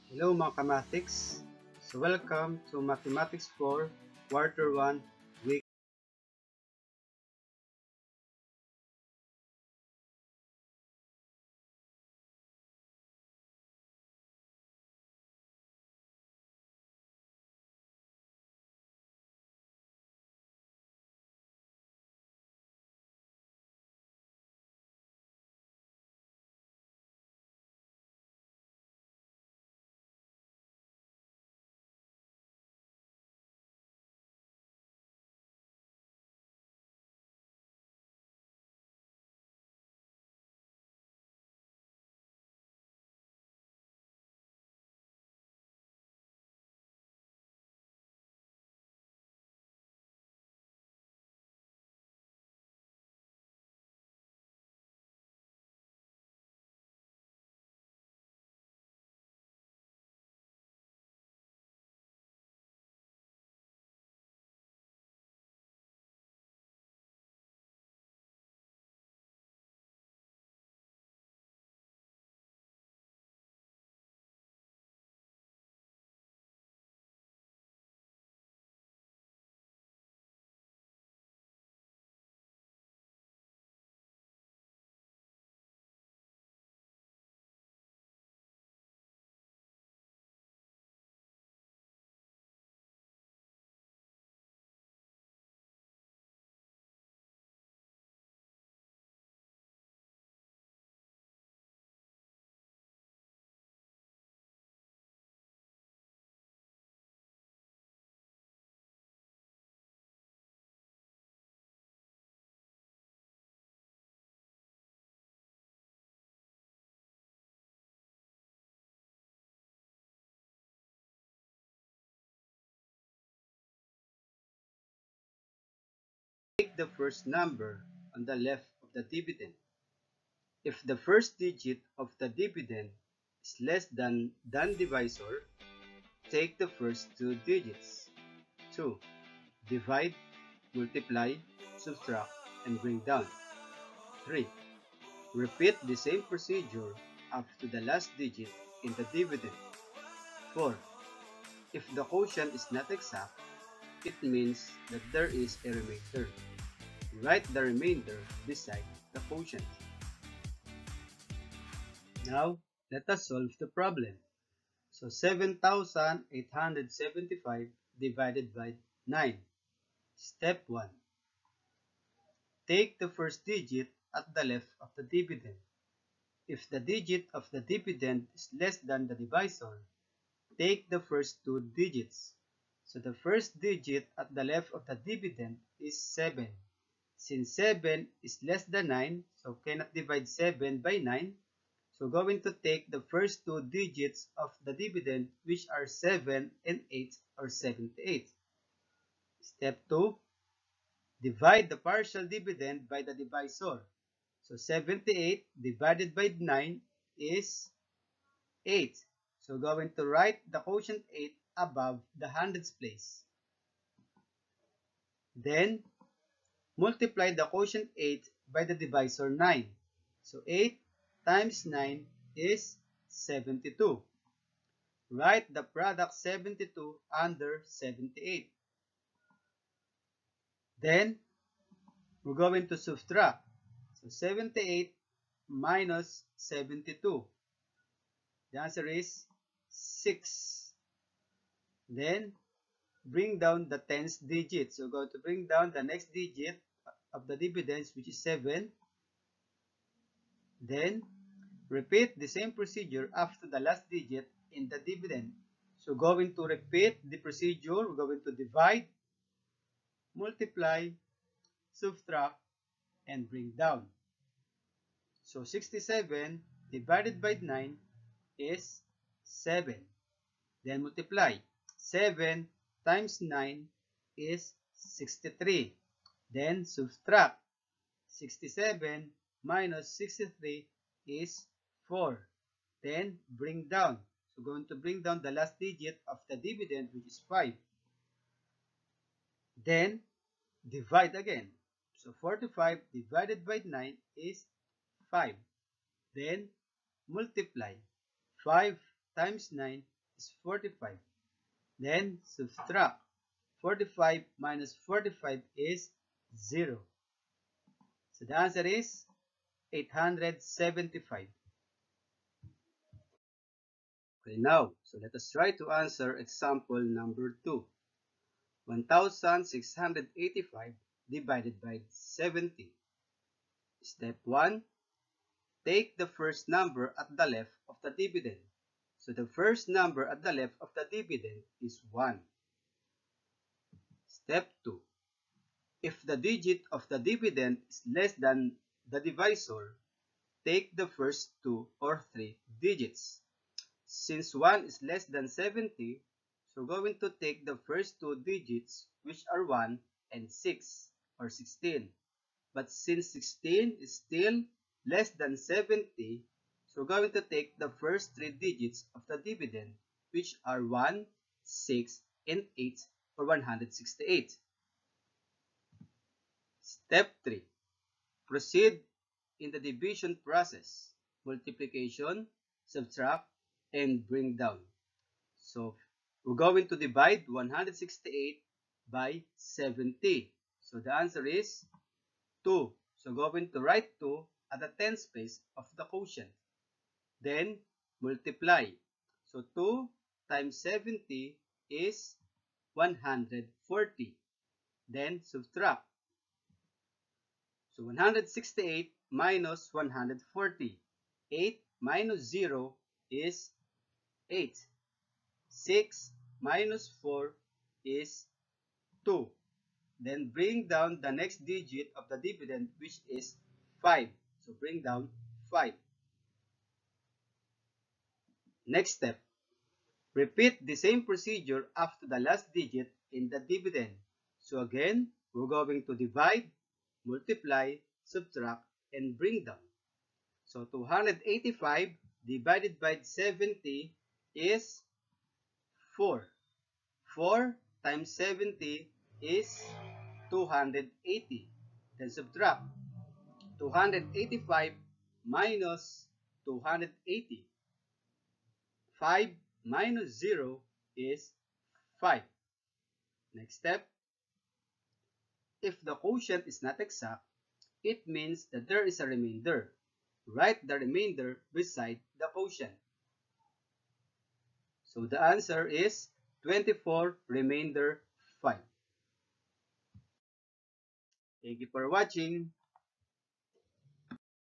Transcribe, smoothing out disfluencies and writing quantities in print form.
Hello mga kamatics! So welcome to Mathematics 4 Quarter 1 Week. Take the first number on the left of the dividend. If the first digit of the dividend is less than divisor, take the first two digits. 2. Divide, multiply, subtract, and bring down. 3. Repeat the same procedure up to the last digit in the dividend. 4. If the quotient is not exact, it means that there is a remainder. Write the remainder beside the quotient. Now, let us solve the problem. So 7,875 divided by 9. Step 1. Take the first digit at the left of the dividend. If the digit of the dividend is less than the divisor, take the first two digits. So the first digit at the left of the dividend is 7. Since 7 is less than 9, so cannot divide 7 by 9, so going to take the first two digits of the dividend, which are 7 and 8, or 78. Step 2, divide the partial dividend by the divisor. So 78 divided by 9 is 8. So going to write the quotient 8 above the hundreds place. Then, multiply the quotient 8 by the divisor 9. So 8 times 9 is 72. Write the product 72 under 78. Then, we're going to subtract. So 78 minus 72. The answer is 6. Then, bring down the tens digit. So we're going to bring down the next digit of the dividends, which is 7. Then, repeat the same procedure after the last digit in the dividend. So going to repeat the procedure, we're going to divide, multiply, subtract, and bring down. So 67 divided by 9 is 7. Then multiply. 7 times 9 is 63. Then subtract. 67 minus 63 is 4. Then bring down. So going to bring down the last digit of the dividend, which is 5. Then divide again. So 45 divided by 9 is 5. Then multiply. 5 times 9 is 45. Then subtract 45 minus 45 is 0. So the answer is 875. Okay, now, so let us try to answer example number 2. 1685 divided by 70. Step 1. Take the first number at the left of the dividend. So the first number at the left of the dividend is 1. Step 2. If the digit of the dividend is less than the divisor, take the first 2 or 3 digits. Since 1 is less than 70, so we're going to take the first 2 digits, which are 1 and 6 or 16. But since 16 is still less than 70, so we're going to take the first 3 digits of the dividend, which are 1, 6, and 8 or 168. Step 3. Proceed in the division process. Multiplication, subtract, and bring down. So we're going to divide 168 by 70. So the answer is 2. So going to write 2 at the tens place of the quotient. Then multiply. So 2 times 70 is 140. Then subtract. So 168 minus 140. 8 minus 0 is 8. 6 minus 4 is 2. Then bring down the next digit of the dividend, which is 5. So bring down 5. Next step. Repeat the same procedure after the last digit in the dividend. So again, we're going to divide, multiply, subtract, and bring down. So 285 divided by 70 is 4. 4 times 70 is 280. Then subtract 285 minus 280. 5 minus 0 is 5. Next step. If the quotient is not exact, it means that there is a remainder. Write the remainder beside the quotient. So the answer is 24 remainder 5. Thank you for watching.